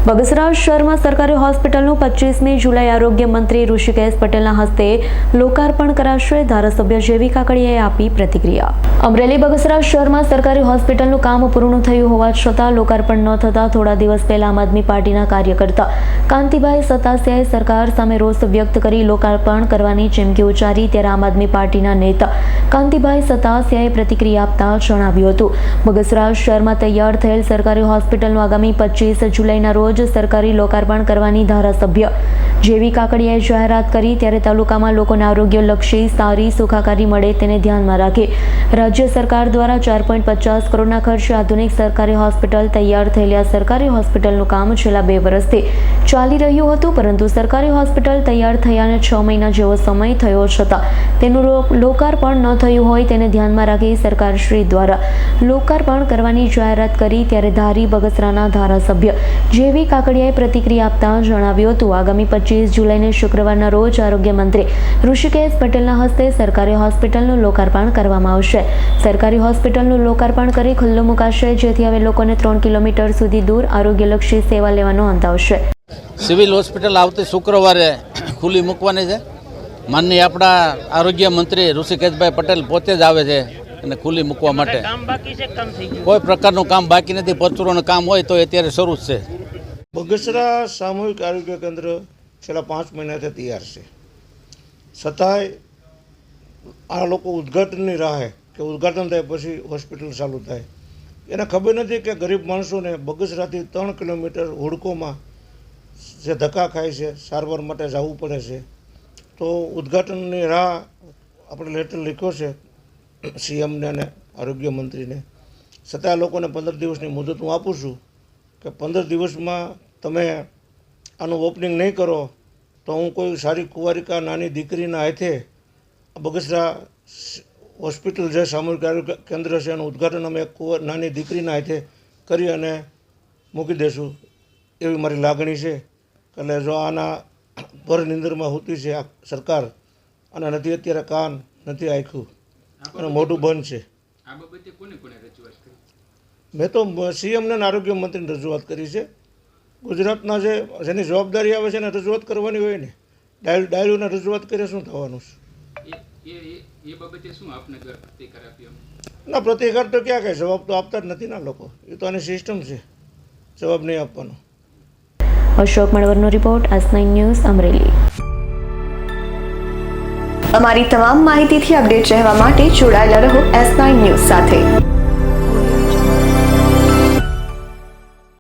બગસરા શહેરમાં સરકારી હોસ્પિટલનું 25મી જુલાઈ આરોગ્ય મંત્રી ઋષિકેશ પટેલના હસ્તે લોકાર્પણ કરાશે. ધારાસભ્ય જેવી કાકડીયાએ આપી પ્રતિક્રિયા. અમરેલી બગસરા શહેરમાં સરકારી હોસ્પિટલનું કામ પૂર્ણ થયું હોવા છતાં લોકાર્પણ ન થતા થોડા દિવસ પહેલા આમ આદમી પાર્ટીના કાર્યકર્તા કાંતિભાઈ સતાસિયાએ સરકાર સામે રોષ વ્યક્ત કરી લોકાર્પણ કરવાની ચીમકી ઉચ્ચારી. ત્યારે આમ આદમી પાર્ટીના નેતા કાંતિભાઈ સતાસિયાએ પ્રતિક્રિયા આપતા જણાવ્યું હતું, બગસરા શહેરમાં તૈયાર થયેલ સરકારી હોસ્પિટલનું આગામી 25 જુલાઈના રોજ સરકારી લોકાર્પણ કરવાની ધારાસભ્ય જેવી કાકડીયાએ જાહેરાત કરી. ત્યારે તાલુકામાં લોકોને આરોગ્યલક્ષી સારી સુખાકારી મળે તેને ધ્યાનમાં રાખી રાજ્ય સરકાર દ્વારા 4.50 કરોડના ખર્ચે આધુનિક સરકારી હોસ્પિટલ તૈયાર થયેલી આ સરકારી હોસ્પિટલનું કામ છેલ્લા 2 વર્ષથી ચાલી રહ્યું હતું, પરંતુ સરકારી હોસ્પિટલ તૈયાર થયાને 6 મહિના જેવો સમય થયો છતાં તેનું લોકાર્પણ ન થયું હોય તેને ધ્યાનમાં રાખી સરકારશ્રી દ્વારા લોકાર્પણ કરવાની જાહેરાત કરી. ત્યારે ધારી બગસરાના ધારાસભ્ય જેવી કાકડીયાએ પ્રતિક્રિયા આપતા જણાવ્યું હતું, આગામી 25 જુલાઈને શુક્રવારના રોજ આરોગ્ય મંત્રી ઋષિકેશ પટેલના હસ્તે સરકારી હોસ્પિટલનું લોકાર્પણ કરવામાં આવશે. સરકારી હોસ્પિટલનું લોકાર્પણ કરી ખુલ્લું મુકાશે, જેથી હવે લોકોને 3 કિલોમીટર સુધી દૂર આરોગ્યલક્ષી સેવા લેવાનો અંત આવશે. સિવિલ હોસ્પિટલ આવતી શુક્રવારે ખુલ્લી મૂકવાની છે. માનનીય આપણા આરોગ્ય મંત્રી ઋષિકેશભાઈ પટેલ પોતે જ આવે છે અને ખુલ્લી મૂકવા માટે. કોઈ પ્રકારનું કામ બાકી નથી. પરચુરોનું કામ હોય તો અત્યારે શરૂ જ છે. બગસરા સામૂહિક આરોગ્ય કેન્દ્ર છેલ્લા 5 મહિનાથી તૈયાર છે, છતાંય આ લોકો ઉદ્ઘાટનની રાહે કે ઉદ્ઘાટન થાય પછી હોસ્પિટલ ચાલુ થાય એને ખબર નથી કે ગરીબ માણસોને બગસરાથી 3 કિલોમીટર હુડકોમાં જે ધક્કા ખાય છે, સારવાર માટે જવું પડે છે. તો ઉદ્ઘાટનની રાહ આપણે લેટર લખ્યો છે સીએમને અને આરોગ્ય મંત્રીને, છતાં લોકોને 15 દિવસની મુદત હું આપું છું કે 15 દિવસમાં તમે આનું ઓપનિંગ નહીં કરો તો હું કોઈ સારી કુંવારિકા નાની દીકરીના હાથે બગસરા હોસ્પિટલ જે સામૂહિક આરોગ્ય કેન્દ્ર છે એનું ઉદ્ઘાટન અમે નાની દીકરીના હાથે કરી અને મૂકી દઈશું એવી મારી લાગણી છે. એટલે જો આના ભર નિંદરમાં હોતી છે આ સરકાર અને નથી અત્યારે કાન નથી આંખ્યું અને મોઢું બંધ છે. મેં તો સીએમને આરોગ્ય મંત્રીને રજૂઆત કરી છે. ગુજરાતના જેની જવાબદારી આવે છે એને રજૂઆત કરવાની હોય ને, ડાયલોને રજૂઆત કરે શું થવાનું છે? ના, પ્રતિકાર તો ક્યાં કહે, જવાબ તો આપતા જ નથી ના લોકો. એ તો આની સિસ્ટમ છે, જવાબ નહીં આપવાનો. અશોક મણવરનો રિપોર્ટ, S9 ન્યૂઝ, અમરેલી. અમારી તમામ માહિતીથી અપડેટ રહેવા માટે જોડાયેલા રહો S9 ન્યૂઝ સાથે.